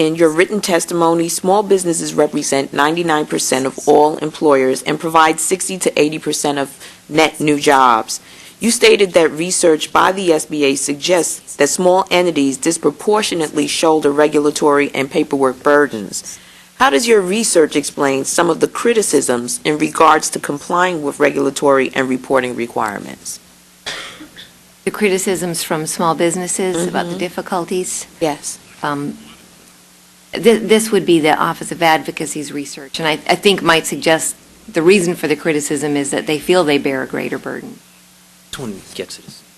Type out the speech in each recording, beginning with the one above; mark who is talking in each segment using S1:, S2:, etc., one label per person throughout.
S1: in your written testimony, small businesses represent 99% of all employers and provide 60 to 80% of net new jobs. You stated that research by the SBA suggests that small entities disproportionately shoulder regulatory and paperwork burdens. How does your research explain some of the criticisms in regards to complying with regulatory and reporting requirements?
S2: The criticisms from small businesses about the difficulties?
S1: Yes.
S2: This would be the Office of Advocacy's research, and I think might suggest the reason for the criticism is that they feel they bear a greater burden.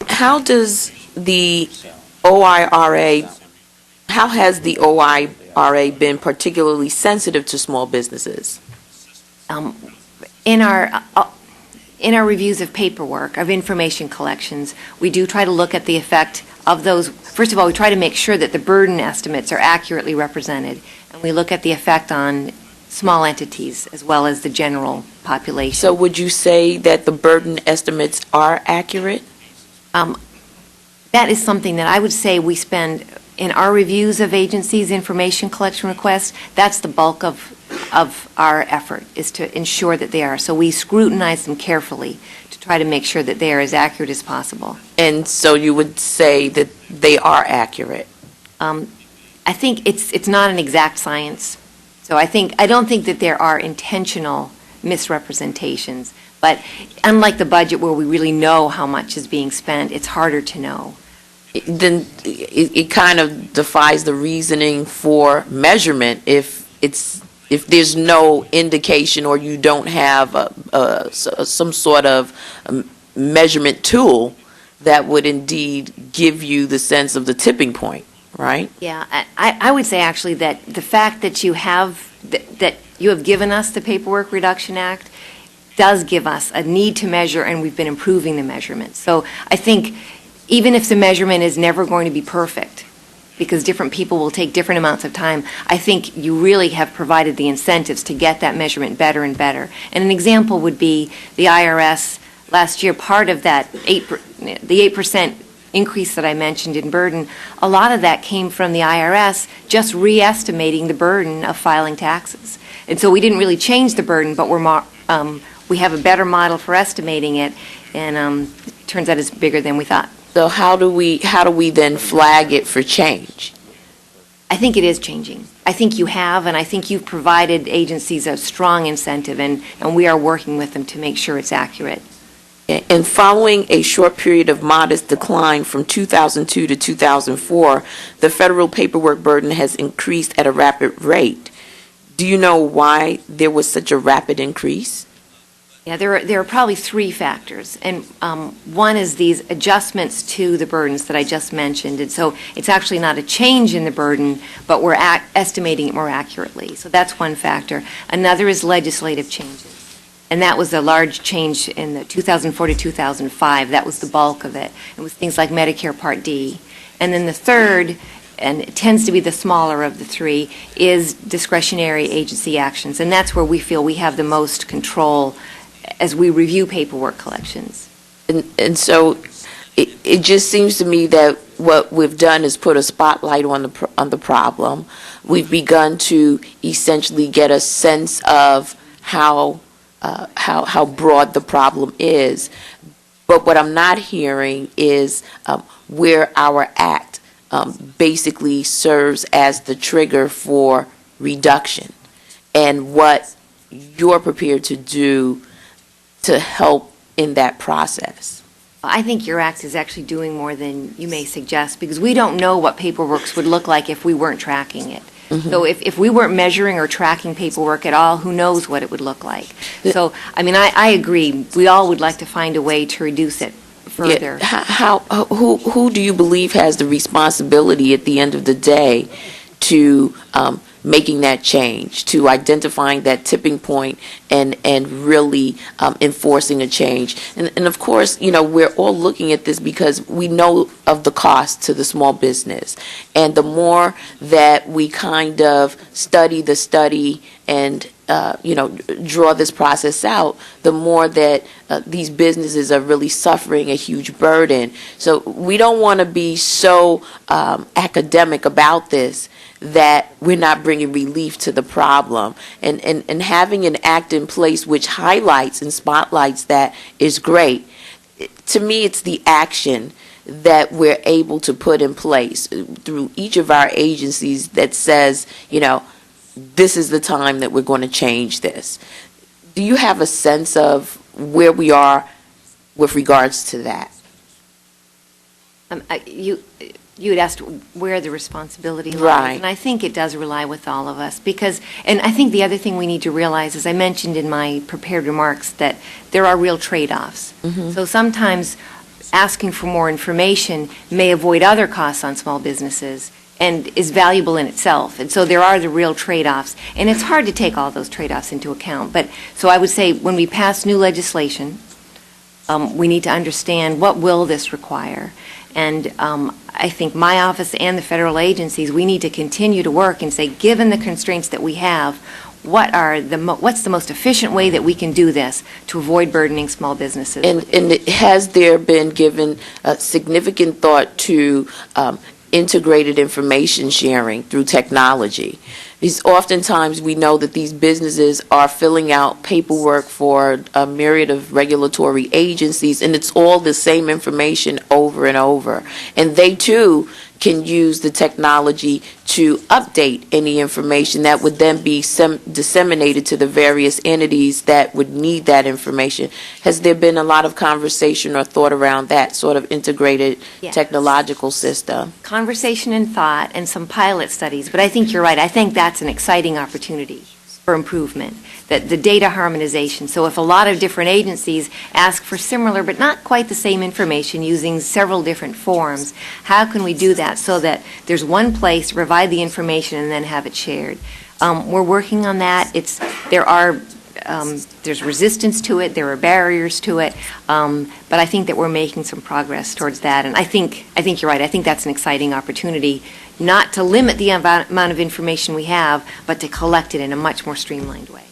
S1: How does the OIRA, how has the OIRA been particularly sensitive to small businesses?
S2: In our reviews of paperwork, of information collections, we do try to look at the effect of those. First of all, we try to make sure that the burden estimates are accurately represented, and we look at the effect on small entities as well as the general population.
S1: So would you say that the burden estimates are accurate?
S2: That is something that I would say we spend in our reviews of agencies' information collection requests. That's the bulk of our effort, is to ensure that they are. So we scrutinize them carefully to try to make sure that they are as accurate as possible.
S1: And so you would say that they are accurate?
S2: I think it's not an exact science. So I don't think that there are intentional misrepresentations. But unlike the budget where we really know how much is being spent, it's harder to know.
S1: Then it kind of defies the reasoning for measurement if there's no indication or you don't have some sort of measurement tool that would indeed give you the sense of the tipping point, right?
S2: Yeah, I would say actually that the fact that you have given us the Paperwork Reduction Act does give us a need to measure, and we've been improving the measurement. So I think even if the measurement is never going to be perfect, because different people will take different amounts of time, I think you really have provided the incentives to get that measurement better and better. And an example would be the IRS last year, part of that the 8% increase that I mentioned in burden, a lot of that came from the IRS just re-estimating the burden of filing taxes. And so we didn't really change the burden, but we have a better model for estimating it, and it turns out it's bigger than we thought.
S1: So how do we then flag it for change?
S2: I think it is changing. I think you have, and I think you've provided agencies a strong incentive, and we are working with them to make sure it's accurate.
S1: And following a short period of modest decline from 2002 to 2004, the federal paperwork burden has increased at a rapid rate. Do you know why there was such a rapid increase?
S2: Yeah, there are probably three factors, and one is these adjustments to the burdens that I just mentioned, and so it's actually not a change in the burden, but we're estimating it more accurately. So that's one factor. Another is legislative changes, and that was a large change in the 2004 to 2005. That was the bulk of it. It was things like Medicare Part D. And then the third, and it tends to be the smaller of the three, is discretionary agency actions, and that's where we feel we have the most control as we review paperwork collections.
S1: And so it just seems to me that what we've done is put a spotlight on the problem. We've begun to essentially get a sense of how broad the problem is. But what I'm not hearing is where our act basically serves as the trigger for reduction, and what you're prepared to do to help in that process.
S2: I think your act is actually doing more than you may suggest, because we don't know what paperwork would look like if we weren't tracking it. Mm-hmm. So if we weren't measuring or tracking paperwork at all, who knows what it would look like. So, I mean, I agree. We all would like to find a way to reduce it further.
S1: Yeah. Who do you believe has the responsibility at the end of the day to making that change, to identifying that tipping point and really enforcing a change? And of course, we're all looking at this because we know of the cost to the small business. And the more that we kind of study the study and draw this process out, the more that these businesses are really suffering a huge burden. So we don't want to be so academic about this that we're not bringing relief to the problem. And having an act in place which highlights and spotlights that is great. To me, it's the action that we're able to put in place through each of our agencies that says, this is the time that we're going to change this. Do you have a sense of where we are with regards to that?
S2: You had asked where the responsibility lies.
S1: Right.
S2: And I think it does rely with all of us because, and I think the other thing we need to realize, as I mentioned in my prepared remarks, that there are real trade-offs. So sometimes asking for more information may avoid other costs on small businesses and is valuable in itself. And so there are the real trade-offs. And it's hard to take all those trade-offs into account. But so I would say when we pass new legislation, we need to understand what will this require. And I think my office and the federal agencies, we need to continue to work and say, given the constraints that we have, what's the most efficient way that we can do this to avoid burdening small businesses?
S1: And has there been given significant thought to integrated information sharing through technology? Because oftentimes we know that these businesses are filling out paperwork for a myriad of regulatory agencies, and it's all the same information over and over. And they too can use the technology to update any information that would then be disseminated to the various entities that would need that information. Has there been a lot of conversation or thought around that sort of integrated technological system?
S2: Conversation and thought and some pilot studies, but I think you're right. I think that's an exciting opportunity for improvement, that the data harmonization. So if a lot of different agencies ask for similar but not quite the same information using several different forms, how can we do that so that there's one place to provide the information and then have it shared? We're working on that. There's resistance to it, there are barriers to it, but I think that we're making some progress towards that. And I think you're right. I think that's an exciting opportunity, not to limit the amount of information we have, but to collect it in a much more streamlined way.